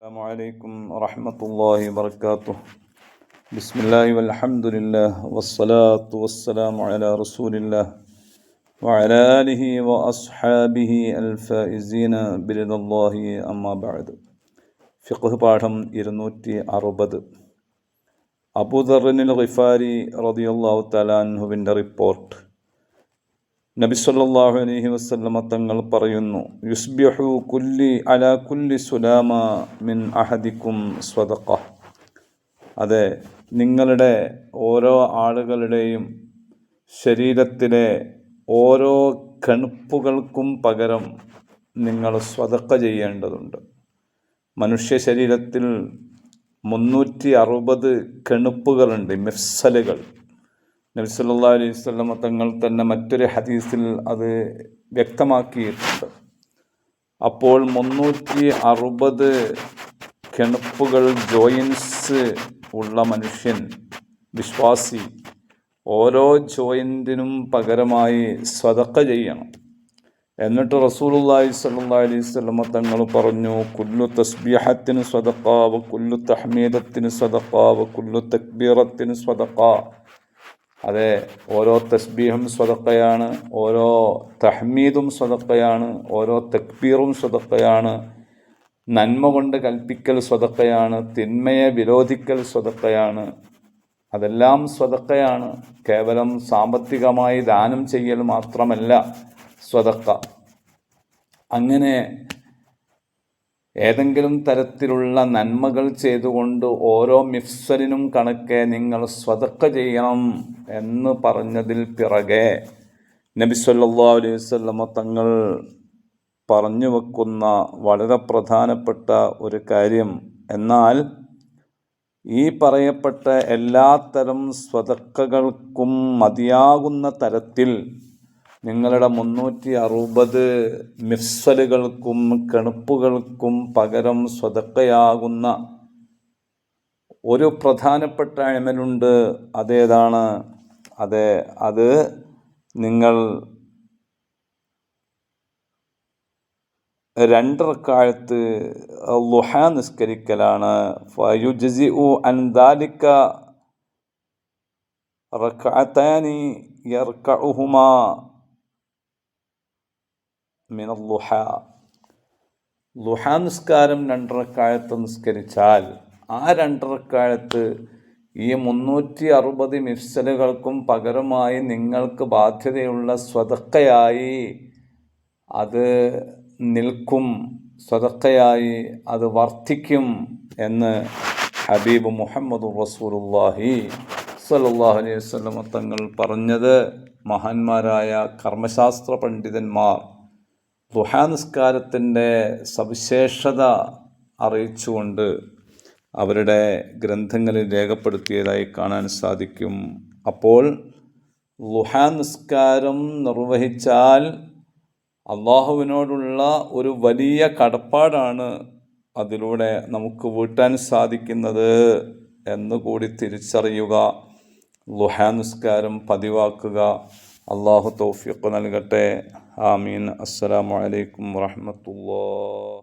السلام عليكم ورحمة الله وبركاته. بسم الله والحمد لله والصلاة والسلام على رسول الله وعلى آله وأصحابه الفائزين برضا الله أما بعد. ഫിഖ്ഹ് പാഠം 260. അബൂദർറിൽ ഗിഫാരി റളിയല്ലാഹു തആല അൻഹുവിൻ്റെ റിപ്പോർട്ട്. നബി സല്ലല്ലാഹു അലൈഹി വസല്ലമ തങ്ങൾ പറയുന്നു, യുസ്ബിഹു അലാ കുല്ലി സുലാമ മിൻ അഹദിക്കും സ്വദഖ. അതെ, നിങ്ങളുടെ ഓരോ ആളുകളുടെയും ശരീരത്തിലെ ഓരോ കണുപ്പുകൾക്കും പകരം നിങ്ങൾ സ്വദഖ ചെയ്യേണ്ടതുണ്ട്. മനുഷ്യ ശരീരത്തിൽ 360 കണുപ്പുകളുണ്ട്, മിഫ്സലുകൾ. നബി സല്ലല്ലാഹു അലൈഹി വസല്ലമ തങ്ങൾ തന്നെ മറ്റൊരു ഹദീസിൽ അത് വ്യക്തമാക്കിയിട്ടുണ്ട്. അപ്പോൾ 360 കെണുപ്പുകൾ, ജോയിൻസ് ഉള്ള മനുഷ്യൻ, വിശ്വാസി, ഓരോ ജോയിൻറ്റിനും പകരമായി സ്വദഖ ചെയ്യണം. എന്നിട്ട് റസൂലുള്ളാഹി സ്വല്ലല്ലാഹു അലൈഹി വസല്ലമ തങ്ങൾ പറഞ്ഞു, കുല്ലു തസ്ബീഹത്തിന് സ്വദഖ വ കുല്ലു തഹ്മീദത്തിന് സ്വദഖ വ കുല്ലു തക്ബീറത്തിന് സ്വദഖ. അതെ, ഓരോ തസ്ബീഹും സ്വദഖയാണ്, ഓരോ തഹ്മീദും സ്വദഖയാണ്, ഓരോ തക്ബീറും സ്വദഖയാണ്, നന്മ കൊണ്ട് കൽപ്പിക്കൽ സ്വദഖയാണ്, തിന്മയെ വിരോധിക്കൽ സ്വദഖയാണ്. അതെല്ലാം സ്വദഖയാണ്. കേവലം സാമ്പത്തികമായി ദാനം ചെയ്യൽ മാത്രമല്ല സ്വദഖ. അങ്ങനെ ഏതെങ്കിലും തരത്തിലുള്ള നന്മകൾ ചെയ്തുകൊണ്ട് ഓരോ മിഫ്സലിനും കണക്കെ നിങ്ങൾ സ്വദഖ ചെയ്യണം എന്ന് പറഞ്ഞതിൽ പിറകെ നബി സല്ലല്ലാഹു അലൈഹി വസല്ലമ തങ്ങൾ പറഞ്ഞു വെക്കുന്ന വളരെ പ്രധാനപ്പെട്ട ഒരു കാര്യം, എന്നാൽ ഈ പറയപ്പെട്ട എല്ലാത്തരം സ്വദഖകൾക്കും മതിയാകുന്ന തരത്തിൽ നിങ്ങളുടെ 360 മിഫ്സലുകൾക്കും കണുപ്പുകൾക്കും പകരം സ്വദഖയാകുന്ന ഒരു പ്രധാനപ്പെട്ട അമലുണ്ട്. അതേതാണ്? അത് നിങ്ങൾ 2 റക്അത്ത് ളുഹ നിസ്കരിക്കലാണ്. ഫയുജ്സിഉ അൻ ദാലിക റക്അതാനി യർകഉഹുമാ മിനൽ ളുഹ. ളുഹ നിസ്കാരം 2 റക്അത്ത് നിസ്കരിച്ചാൽ ആ 2 റക്അത്ത് ഈ 360 മിഫ്സലുകൾക്കും പകരമായി നിങ്ങൾക്ക് ബാധ്യതയുള്ള സ്വദഖയായി അത് നിൽക്കും, സ്വദഖയായി അത് വർദ്ധിക്കും എന്ന് ഹബീബ് മുഹമ്മദ് റസൂലുള്ളാഹി സ്വല്ലല്ലാഹു അലൈഹി വസല്ലം തങ്ങൾ പറഞ്ഞത് മഹാന്മാരായ കർമ്മശാസ്ത്ര പണ്ഡിതന്മാർ ളുഹ നിസ്കാരത്തിൻ്റെ സവിശേഷത അറിയിച്ചുകൊണ്ട് അവരുടെ ഗ്രന്ഥങ്ങളിൽ രേഖപ്പെടുത്തിയതായി കാണാൻ സാധിക്കും. അപ്പോൾ ളുഹ നിസ്കാരം നിർവഹിച്ചാൽ അള്ളാഹുവിനോടുള്ള ഒരു വലിയ കടപ്പാടാണ് അതിലൂടെ നമുക്ക് വീട്ടാൻ സാധിക്കുന്നത് എന്നുകൂടി തിരിച്ചറിയുക. ളുഹ നിസ്കാരം പതിവാക്കുക. അള്ളാഹു തൗഫീഖ് നൽകട്ടെ. ആമീൻ. അസ്സലാമു അലൈക്കും വറഹ്മത്തുള്ളാഹി.